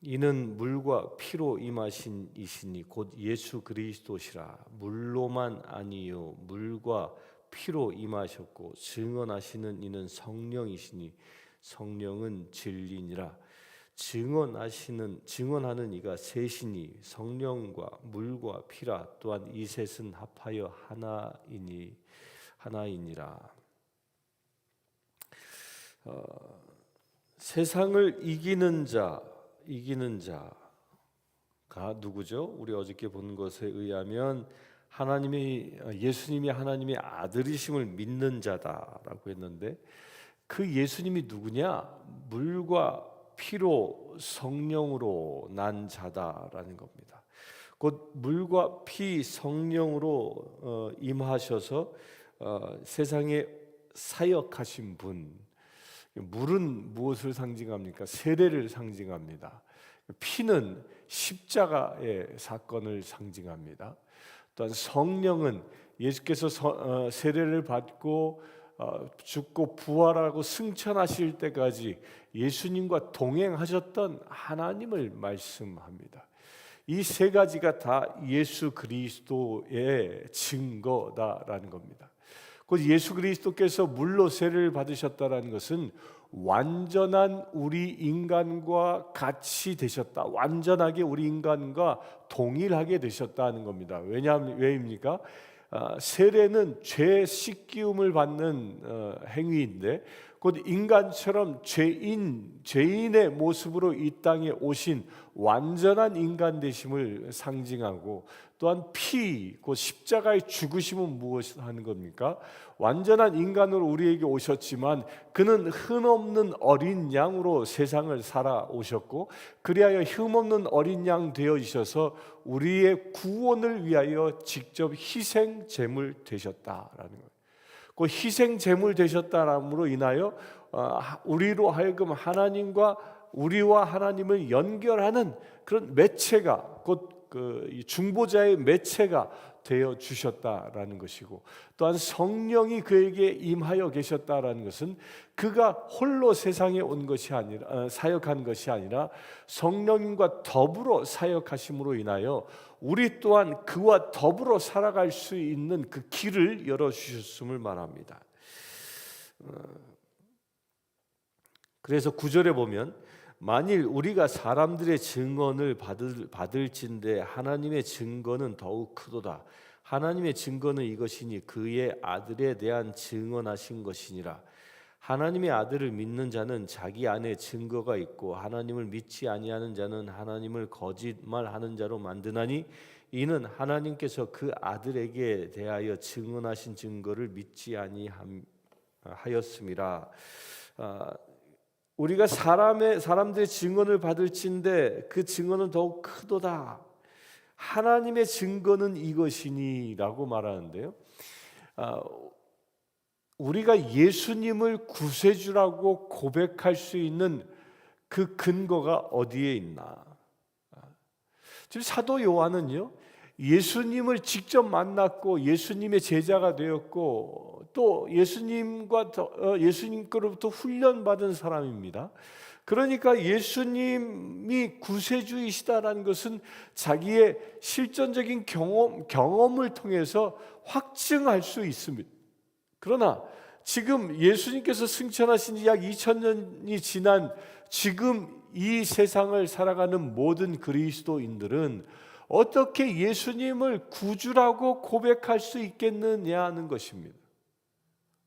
이는 물과 피로 임하신 이시니 곧 예수 그리스도시라. 물로만 아니요 물과 피로 임하셨고 증언하시는 이는 성령이시니 성령은 진리니라. 증언하는 이가 셋이니 성령과 물과 피라. 또한 이 셋은 합하여 하나이니라. 세상을 이기는 자가 누구죠? 우리 어저께 본 것에 의하면 예수님이 하나님의 아들이심을 믿는 자다라고 했는데, 그 예수님이 누구냐? 물과 피로 성령으로 난 자다라는 겁니다. 곧 물과 피 성령으로 임하셔서 세상에 사역하신 분. 물은 무엇을 상징합니까? 세례를 상징합니다. 피는 십자가의 사건을 상징합니다. 또한 성령은 예수께서 세례를 받고 죽고 부활하고 승천하실 때까지 예수님과 동행하셨던 하나님을 말씀합니다. 이 세 가지가 다 예수 그리스도의 증거다라는 겁니다. 곧 예수 그리스도께서 물로 세례를 받으셨다는 것은 완전한 우리 인간과 같이 되셨다, 완전하게 우리 인간과 동일하게 되셨다는 겁니다. 왜입니까? 세례는 죄 씻기움을 받는 행위인데, 곧 인간처럼 죄인의 모습으로 이 땅에 오신 완전한 인간 되심을 상징하고, 또한 곧 십자가의 죽으심은 무엇을 하는 겁니까? 완전한 인간으로 우리에게 오셨지만 그는 흠없는 어린 양으로 세상을 살아오셨고, 그리하여 흠없는 어린 양 되어주셔서 우리의 구원을 위하여 직접 희생 제물 되셨다라는 거예요. 그 희생 제물 되셨다함으로 인하여 우리로 하여금 우리와 하나님을 연결하는 그런 매체가, 곧 그 중보자의 매체가 되어 주셨다라는 것이고, 또한 성령이 그에게 임하여 계셨다라는 것은 그가 홀로 세상에 온 것이 아니라 사역한 것이 아니라 성령님과 더불어 사역하심으로 인하여 우리 또한 그와 더불어 살아갈 수 있는 그 길을 열어 주셨음을 말합니다. 그래서 9절에 보면, 만일 우리가 사람들의 증언을 받을진대 하나님의 증거는 더욱 크도다. 하나님의 증거는 이것이니 그의 아들에 대한 증언하신 것이니라. 하나님의 아들을 믿는 자는 자기 안에 증거가 있고 하나님을 믿지 아니하는 자는 하나님을 거짓말하는 자로 만드나니, 이는 하나님께서 그 아들에게 대하여 증언하신 증거를 믿지 아니하였음이라. 우리가 사람들의 증언을 받을진대 그 증언은 더욱 크도다. 하나님의 증거는 이것이니라고 말하는데요. 우리가 예수님을 구세주라고 고백할 수 있는 그 근거가 어디에 있나? 지금 사도 요한은요, 예수님을 직접 만났고 예수님의 제자가 되었고 또 예수님께로부터 훈련받은 사람입니다. 그러니까 예수님이 구세주이시다라는 것은 자기의 실전적인 경험을 통해서 확증할 수 있습니다. 그러나 지금 예수님께서 승천하신 지 약 2000년이 지난 지금 이 세상을 살아가는 모든 그리스도인들은 어떻게 예수님을 구주라고 고백할 수 있겠느냐 하는 것입니다.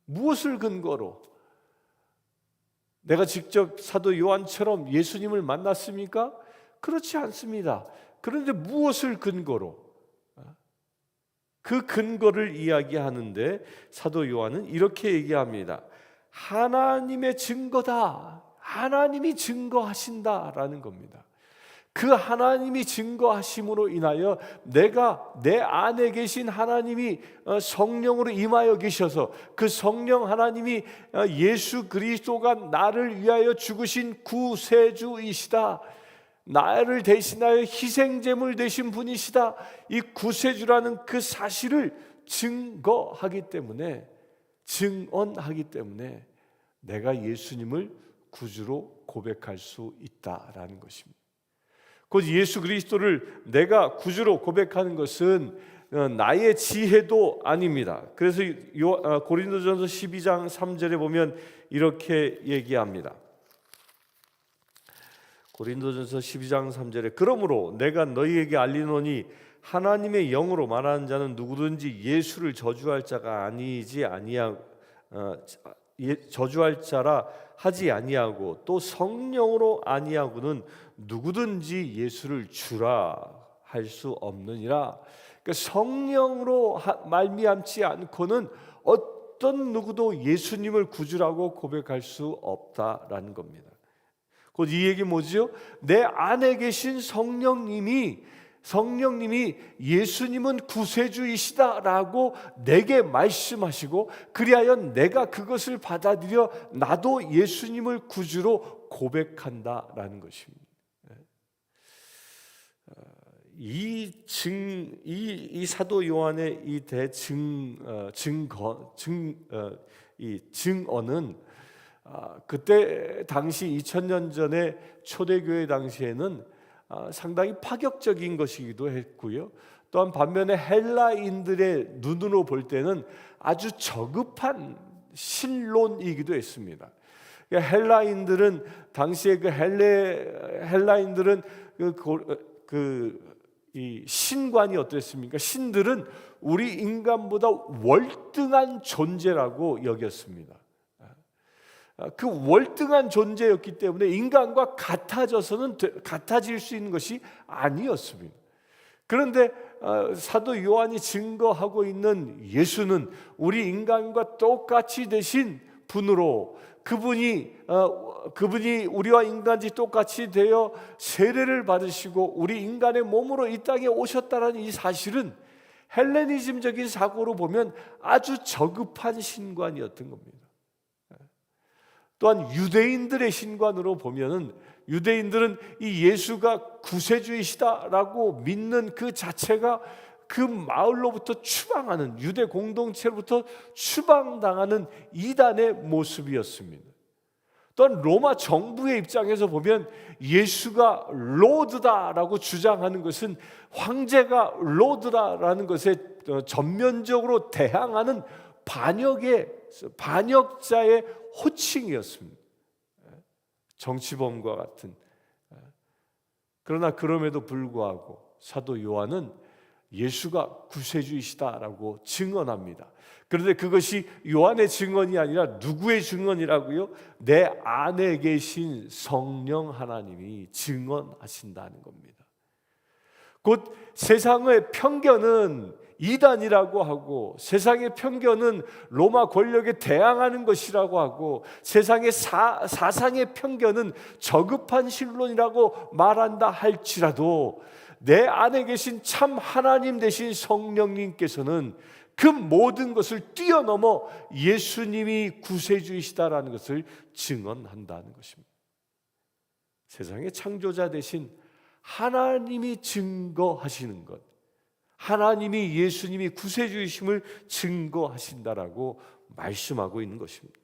무엇을 근거로? 내가 직접 사도 요한처럼 예수님을 만났습니까? 그렇지 않습니다. 그런데 무엇을 근거로? 그 근거를 이야기하는데 사도 요한은 이렇게 얘기합니다. 하나님의 증거다. 하나님이 증거하신다라는 겁니다. 그 하나님이 증거하심으로 인하여 내가 내 안에 계신 하나님이 성령으로 임하여 계셔서 그 성령 하나님이 예수 그리스도가 나를 위하여 죽으신 구세주이시다, 나를 대신하여 희생제물 되신 분이시다, 이 구세주라는 그 사실을 증언하기 때문에 내가 예수님을 구주로 고백할 수 있다라는 것입니다. 곧 예수 그리스도를 내가 구주로 고백하는 것은 나의 지혜도 아닙니다. 그래서 고린도전서 12장 3절에 보면 이렇게 얘기합니다. 고린도전서 12장 3절에 그러므로 내가 너희에게 알리노니 하나님의 영으로 말하는 자는 누구든지 예수를 저주할 자가 아니지 저주할 자라 하지 아니하고 또 성령으로 아니하고는 누구든지 예수를 주라 할 수 없느니라. 그러니까 성령으로 말미암지 않고는 어떤 누구도 예수님을 구주라고 고백할 수 없다라는 겁니다. 곧 이 얘기 뭐죠? 내 안에 계신 성령님이 예수님은 구세주이시다라고 내게 말씀하시고 그리하여 내가 그것을 받아들여 나도 예수님을 구주로 고백한다라는 것입니다. 이 사도 요한의 이 증언은 그때 당시 2000년 전에 초대교회 당시에는 상당히 파격적인 것이기도 했고요. 또한 반면에 헬라인들의 눈으로 볼 때는 아주 저급한 신론이기도 했습니다. 헬라인들은 당시에 헬라인들은 이 신관이 어땠습니까? 신들은 우리 인간보다 월등한 존재라고 여겼습니다. 그 월등한 존재였기 때문에 인간과 같아질 수 있는 것이 아니었습니다. 그런데 사도 요한이 증거하고 있는 예수는 우리 인간과 똑같이 되신 분으로 그분이 우리와 인간이 똑같이 되어 세례를 받으시고 우리 인간의 몸으로 이 땅에 오셨다는 이 사실은 헬레니즘적인 사고로 보면 아주 저급한 신관이었던 겁니다. 또한 유대인들의 신관으로 보면은 유대인들은 이 예수가 구세주이시다라고 믿는 그 자체가 그 마을로부터 추방하는 유대 공동체로부터 추방당하는 이단의 모습이었습니다. 또한 로마 정부의 입장에서 보면 예수가 로드다라고 주장하는 것은 황제가 로드다라는 것에 전면적으로 대항하는 반역자의 호칭이었습니다. 정치범과 같은. 그러나 그럼에도 불구하고 사도 요한은 예수가 구세주이시다라고 증언합니다. 그런데 그것이 요한의 증언이 아니라 누구의 증언이라고요? 내 안에 계신 성령 하나님이 증언하신다는 겁니다. 곧 세상의 편견은 이단이라고 하고 세상의 편견은 로마 권력에 대항하는 것이라고 하고 세상의 사상의 편견은 저급한 신론이라고 말한다 할지라도 내 안에 계신 참 하나님 되신 성령님께서는 그 모든 것을 뛰어넘어 예수님이 구세주이시다라는 것을 증언한다는 것입니다. 세상의 창조자 되신 하나님이 증거하시는 것, 하나님이 예수님이 구세주이심을 증거하신다라고 말씀하고 있는 것입니다.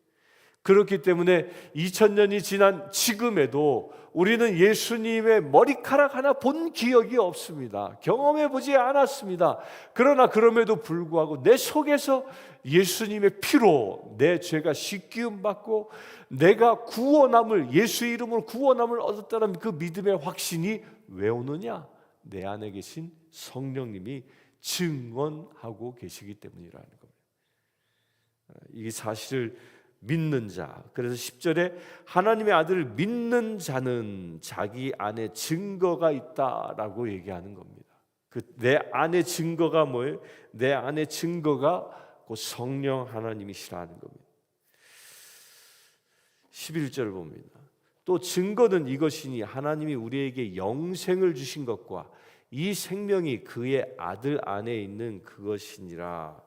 그렇기 때문에 2000년이 지난 지금에도 우리는 예수님의 머리카락 하나 본 기억이 없습니다. 경험해 보지 않았습니다. 그러나 그럼에도 불구하고 내 속에서 예수님의 피로 내 죄가 씻기움 받고 내가 구원함을 예수 이름으로 구원함을 얻었다는 그 믿음의 확신이 왜 오느냐? 내 안에 계신 성령님이 증언하고 계시기 때문이라는 겁니다. 이 사실을 믿는 자, 그래서 10절에 하나님의 아들을 믿는 자는 자기 안에 증거가 있다라고 얘기하는 겁니다. 그 내 안에 증거가 뭐예요? 내 안에 증거가 그 성령 하나님이시라는 겁니다. 11절을 봅니다. 또 증거는 이것이니 하나님이 우리에게 영생을 주신 것과 이 생명이 그의 아들 안에 있는 그것이니라.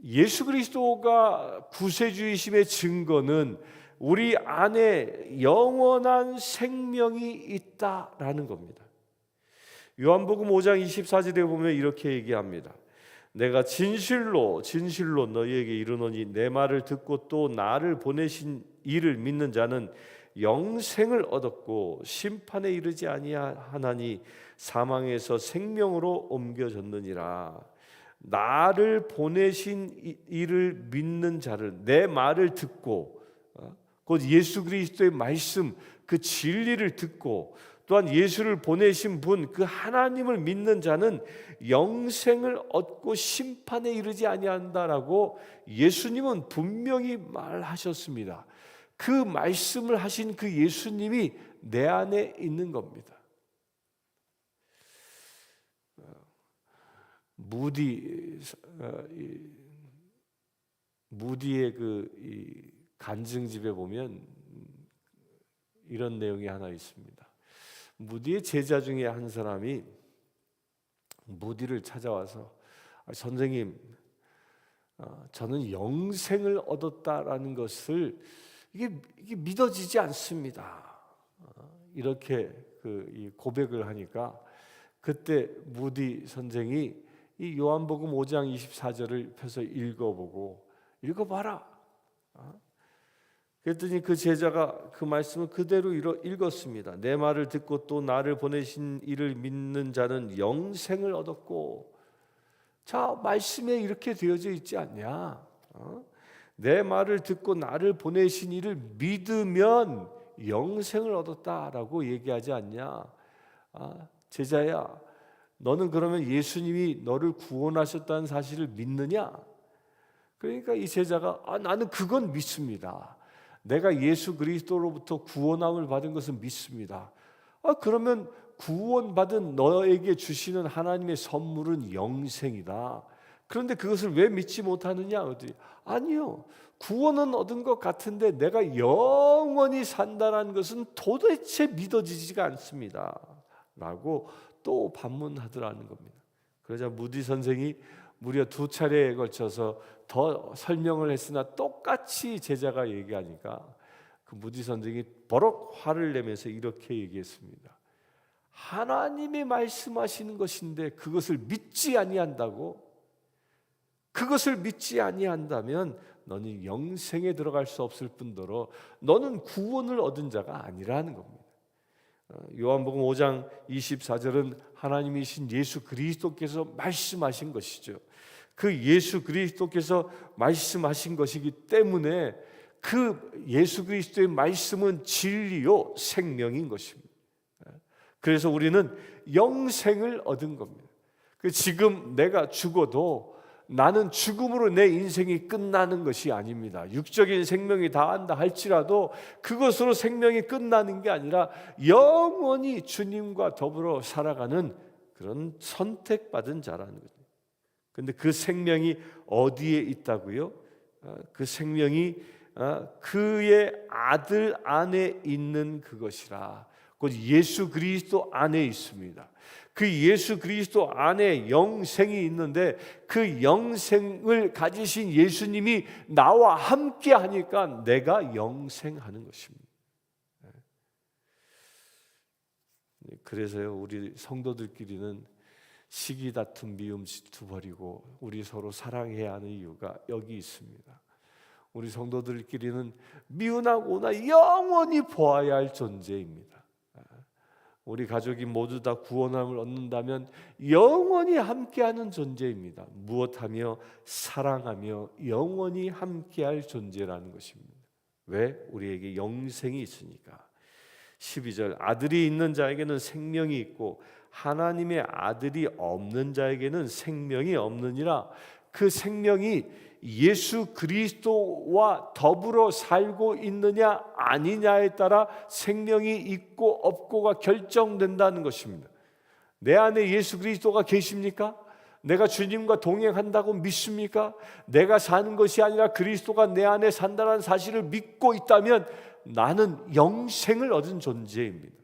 예수 그리스도가 구세주이심의 증거는 우리 안에 영원한 생명이 있다라는 겁니다. 요한복음 5장 24절에 보면 이렇게 얘기합니다. 내가 진실로 너희에게 이르노니 내 말을 듣고 또 나를 보내신 이를 믿는 자는 영생을 얻었고 심판에 이르지 아니하나니 사망에서 생명으로 옮겨졌느니라. 나를 보내신 이를 믿는 자를, 내 말을 듣고 곧 예수 그리스도의 말씀, 그 진리를 듣고 또한 예수를 보내신 분, 그 하나님을 믿는 자는 영생을 얻고 심판에 이르지 아니한다라고 예수님은 분명히 말하셨습니다. 그 말씀을 하신 그 예수님이 내 안에 있는 겁니다. 무디의 그 간증집에 보면 이런 내용이 하나 있습니다. 무디의 제자 중에 한 사람이 무디를 찾아와서 선생님, 저는 영생을 얻었다라는 것을 이게 믿어지지 않습니다. 이렇게 이 고백을 하니까 그때 무디 선생이 이 요한복음 5장 24절을 펴서 읽어봐라. 그랬더니 그 제자가 그 말씀을 그대로 읽었습니다. 내 말을 듣고 또 나를 보내신 이를 믿는 자는 영생을 얻었고, 자, 말씀에 이렇게 되어져 있지 않냐? 내 말을 듣고 나를 보내신 이를 믿으면 영생을 얻었다라고 얘기하지 않냐? 제자야, 너는 그러면 예수님이 너를 구원하셨다는 사실을 믿느냐? 그러니까 이 제자가 나는 그건 믿습니다. 내가 예수 그리스도로부터 구원함을 받은 것은 믿습니다. 그러면 구원받은 너에게 주시는 하나님의 선물은 영생이다. 그런데 그것을 왜 믿지 못하느냐? 아니요. 구원은 얻은 것 같은데 내가 영원히 산다는 것은 도대체 믿어지지가 않습니다. 라고 또 반문하더라는 겁니다. 그러자 무디 선생이 무려 2차례에 걸쳐서 더 설명을 했으나 똑같이 제자가 얘기하니까 그 무디 선생이 버럭 화를 내면서 이렇게 얘기했습니다. 하나님이 말씀하시는 것인데 그것을 믿지 아니한다고? 그것을 믿지 아니한다면 너는 영생에 들어갈 수 없을 뿐더러 너는 구원을 얻은 자가 아니라는 겁니다. 요한복음 5장 24절은 하나님이신 예수 그리스도께서 말씀하신 것이죠. 그 예수 그리스도께서 말씀하신 것이기 때문에 그 예수 그리스도의 말씀은 진리요 생명인 것입니다. 그래서 우리는 영생을 얻은 겁니다. 지금 내가 죽어도 나는 죽음으로 내 인생이 끝나는 것이 아닙니다. 육적인 생명이 다한다 할지라도 그것으로 생명이 끝나는 게 아니라 영원히 주님과 더불어 살아가는 그런 선택받은 자라는 거죠. 근데 그 생명이 어디에 있다고요? 그 생명이 그의 아들 안에 있는 그것이라. 곧 예수 그리스도 안에 있습니다. 그 예수 그리스도 안에 영생이 있는데 그 영생을 가지신 예수님이 나와 함께 하니까 내가 영생하는 것입니다. 그래서요, 우리 성도들끼리는 시기 다툼 미움 질투 버리고 우리 서로 사랑해야 하는 이유가 여기 있습니다. 우리 성도들끼리는 미운하고나 영원히 보아야 할 존재입니다. 우리 가족이 모두 다 구원함을 얻는다면 영원히 함께하는 존재입니다. 무엇하며 사랑하며 영원히 함께할 존재라는 것입니다. 왜? 우리에게 영생이 있으니까. 12절 아들이 있는 자에게는 생명이 있고 하나님의 아들이 없는 자에게는 생명이 없느니라. 그 생명이 예수 그리스도와 더불어 살고 있느냐 아니냐에 따라 생명이 있고 없고가 결정된다는 것입니다. 내 안에 예수 그리스도가 계십니까? 내가 주님과 동행한다고 믿습니까? 내가 사는 것이 아니라 그리스도가 내 안에 산다는 사실을 믿고 있다면 나는 영생을 얻은 존재입니다.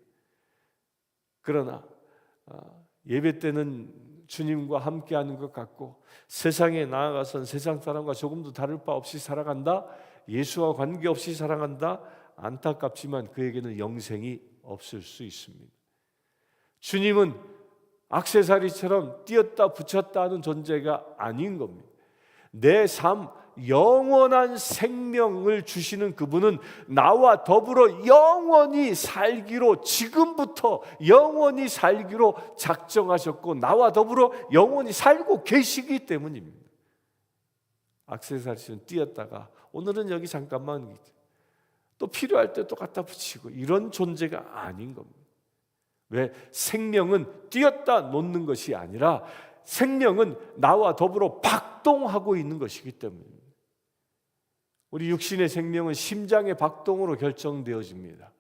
그러나 예배 때는 주님과 함께하는 것 같고 세상에 나아가선 세상 사람과 조금도 다를 바 없이 살아간다, 예수와 관계없이 살아간다, 안타깝지만 그에게는 영생이 없을 수 있습니다. 주님은 액세서리처럼 띄었다 붙였다 하는 존재가 아닌 겁니다. 내 삶, 영원한 생명을 주시는 그분은 나와 더불어 영원히 살기로, 지금부터 영원히 살기로 작정하셨고 나와 더불어 영원히 살고 계시기 때문입니다. 액세서리는 띄었다가 오늘은 여기 잠깐만, 또 필요할 때 또 갖다 붙이고, 이런 존재가 아닌 겁니다. 왜? 생명은 띄었다 놓는 것이 아니라 생명은 나와 더불어 박동하고 있는 것이기 때문입니다. 우리 육신의 생명은 심장의 박동으로 결정되어집니다.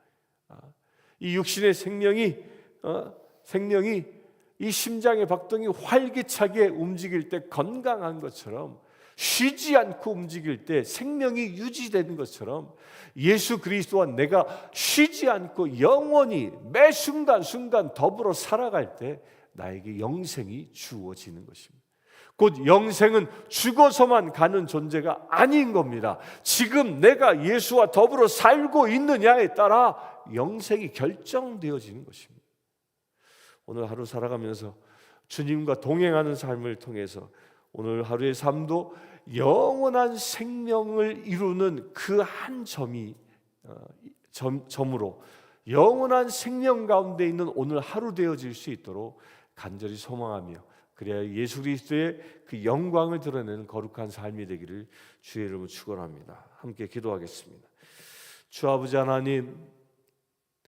이 육신의 생명이 이 심장의 박동이 활기차게 움직일 때 건강한 것처럼, 쉬지 않고 움직일 때 생명이 유지되는 것처럼, 예수 그리스도와 내가 쉬지 않고 영원히 매 순간순간 더불어 살아갈 때 나에게 영생이 주어지는 것입니다. 곧 영생은 죽어서만 가는 존재가 아닌 겁니다. 지금 내가 예수와 더불어 살고 있느냐에 따라 영생이 결정되어지는 것입니다. 오늘 하루 살아가면서 주님과 동행하는 삶을 통해서 오늘 하루의 삶도 영원한 생명을 이루는 그 한 점으로 영원한 생명 가운데 있는 오늘 하루 되어질 수 있도록 간절히 소망하며, 그래야 예수 그리스도의 그 영광을 드러내는 거룩한 삶이 되기를 주의 이름으로 축원합니다. 함께 기도하겠습니다. 주 아버지 하나님,